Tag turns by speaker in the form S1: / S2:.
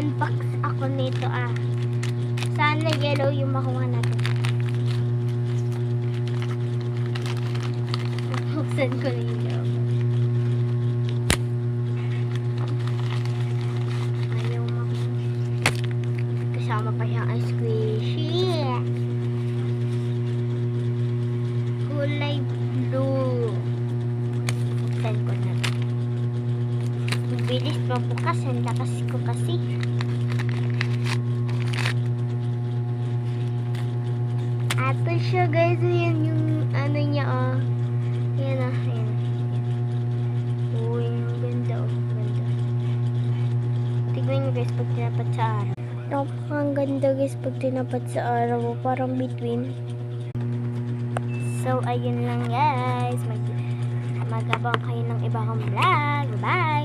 S1: mag-unbox ako nito Sana yellow yung makuha natin. Buksan ko na yung loob. Ayaw makuha. Kasama pa siyang squishy. Kulay blue. Buksan ko na. Bilis mabukas. Ang lakas ko kasi. Apple siya guys. Yan yung ano niya Yan Yan. Uy, ang ganda Ganda. Tignan nyo guys pag tinapat sa araw. Ang ganda guys pag tinapat sa araw. Parang between. So, ayun lang guys. Mag-abang kayo ng iba kong vlog. Bye!